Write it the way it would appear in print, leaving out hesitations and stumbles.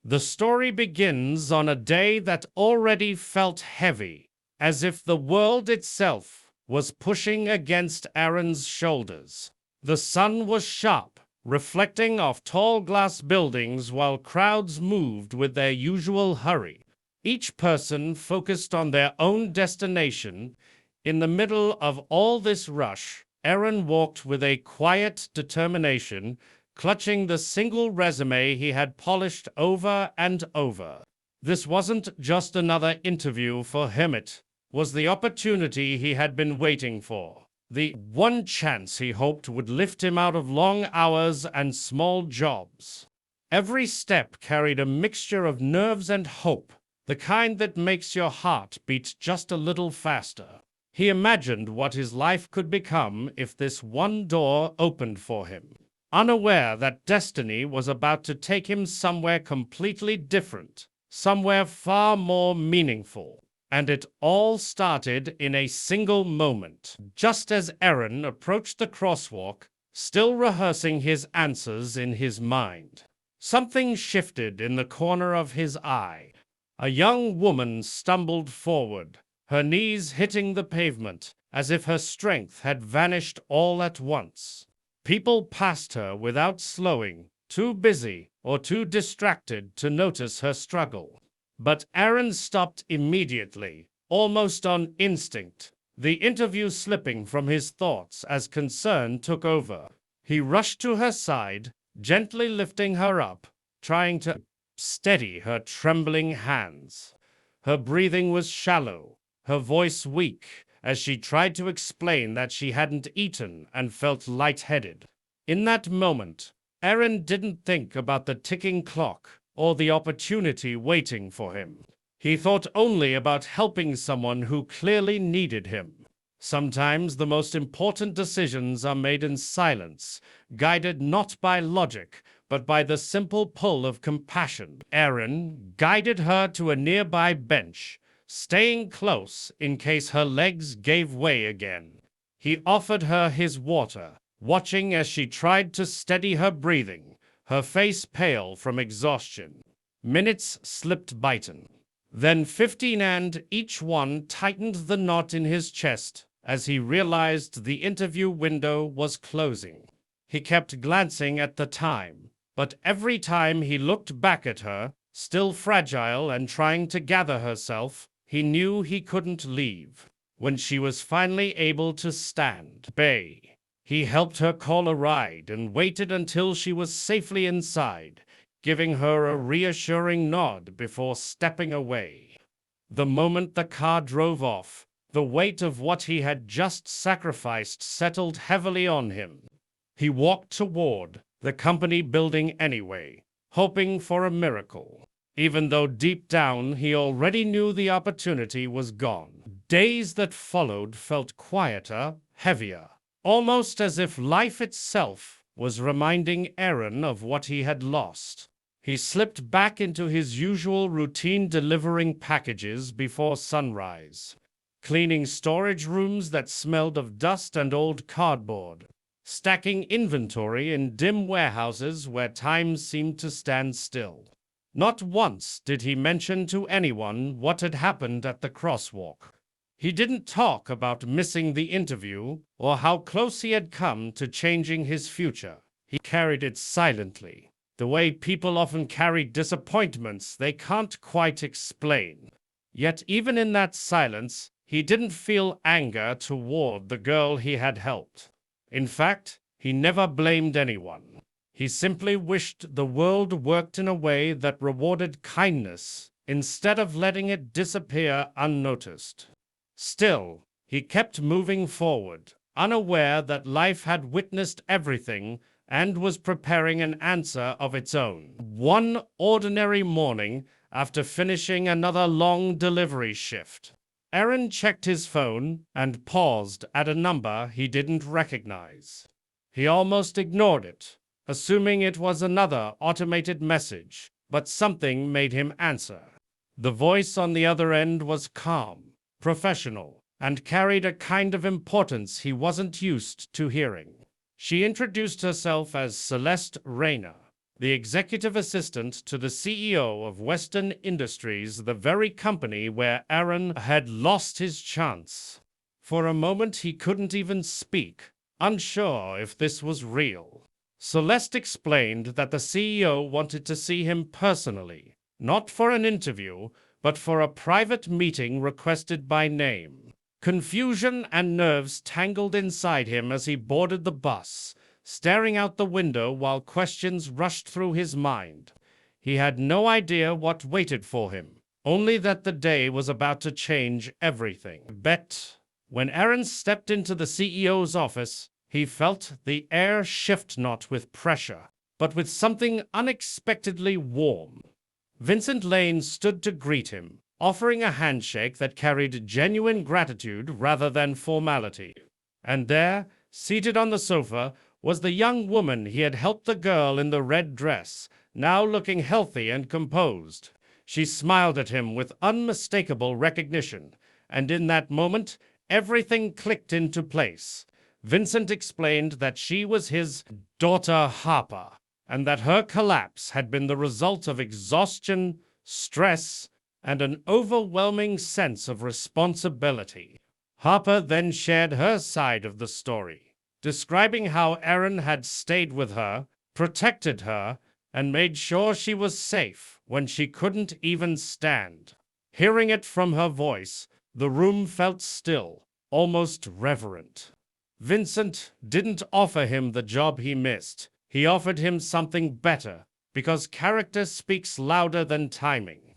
The story begins on a day that already felt heavy, as if the world itself was pushing against Aaron's shoulders. The sun was sharp, reflecting off tall glass buildings while crowds moved with their usual hurry. Each person focused on their own destination. In the middle of all this rush, Aaron walked with a quiet determination, clutching the single resume he had polished over and over. This wasn't just another interview for him, it was the opportunity he had been waiting for. The one chance he hoped would lift him out of long hours and small jobs. Every step carried a mixture of nerves and hope, the kind that makes your heart beat just a little faster. He imagined what his life could become if this one door opened for him, unaware that destiny was about to take him somewhere completely different, somewhere far more meaningful. And it all started in a single moment. Just as Aaron approached the crosswalk, still rehearsing his answers in his mind, something shifted in the corner of his eye. A young woman stumbled forward, her knees hitting the pavement, as if her strength had vanished all at once. People passed her without slowing, too busy or too distracted to notice her struggle. But Aaron stopped immediately, almost on instinct, the interview slipping from his thoughts as concern took over. He rushed to her side, gently lifting her up, trying to steady her trembling hands. Her breathing was shallow, her voice weak, as she tried to explain that she hadn't eaten and felt lightheaded. In that moment, Aaron didn't think about the ticking clock or the opportunity waiting for him. He thought only about helping someone who clearly needed him. Sometimes the most important decisions are made in silence, guided not by logic, but by the simple pull of compassion. Aaron guided her to a nearby bench, staying close in case her legs gave way again. He offered her his water, watching as she tried to steady her breathing, her face pale from exhaustion. Minutes slipped by. Then 15, and each one tightened the knot in his chest as he realized the interview window was closing. He kept glancing at the time, but every time he looked back at her, still fragile and trying to gather herself, he knew he couldn't leave. When she was finally able to stand, he helped her call a ride and waited until she was safely inside, giving her a reassuring nod before stepping away. The moment the car drove off, the weight of what he had just sacrificed settled heavily on him. He walked toward the company building anyway, hoping for a miracle, even though deep down he already knew the opportunity was gone. Days that followed felt quieter, heavier, almost as if life itself was reminding Aaron of what he had lost. He slipped back into his usual routine, delivering packages before sunrise, cleaning storage rooms that smelled of dust and old cardboard, stacking inventory in dim warehouses where time seemed to stand still. Not once did he mention to anyone what had happened at the crosswalk. He didn't talk about missing the interview or how close he had come to changing his future. He carried it silently, the way people often carry disappointments they can't quite explain. Yet even in that silence, he didn't feel anger toward the girl he had helped. In fact, he never blamed anyone. He simply wished the world worked in a way that rewarded kindness instead of letting it disappear unnoticed. Still, he kept moving forward, unaware that life had witnessed everything and was preparing an answer of its own. One ordinary morning, after finishing another long delivery shift, Aaron checked his phone and paused at a number he didn't recognize. He almost ignored it, assuming it was another automated message, but something made him answer. The voice on the other end was calm, professional, and carried a kind of importance he wasn't used to hearing. She introduced herself as Celeste Rayner, the executive assistant to the CEO of Western Industries, the very company where Aaron had lost his chance. For a moment he couldn't even speak, unsure if this was real. Celeste explained that the CEO wanted to see him personally, not for an interview, but for a private meeting requested by name. Confusion and nerves tangled inside him as he boarded the bus, staring out the window while questions rushed through his mind. He had no idea what waited for him, only that the day was about to change everything. When Aaron stepped into the CEO's office, he felt the air shift not with pressure, but with something unexpectedly warm. Vincent Lane stood to greet him, offering a handshake that carried genuine gratitude rather than formality. And there, seated on the sofa, was the young woman he had helped, the girl in the red dress, now looking healthy and composed. She smiled at him with unmistakable recognition, and in that moment, everything clicked into place. Vincent explained that she was his daughter Harper, and that her collapse had been the result of exhaustion, stress, and an overwhelming sense of responsibility. Harper then shared her side of the story, describing how Aaron had stayed with her, protected her, and made sure she was safe when she couldn't even stand. Hearing it from her voice, the room felt still, almost reverent. Vincent didn't offer him the job he missed. He offered him something better, because character speaks louder than timing.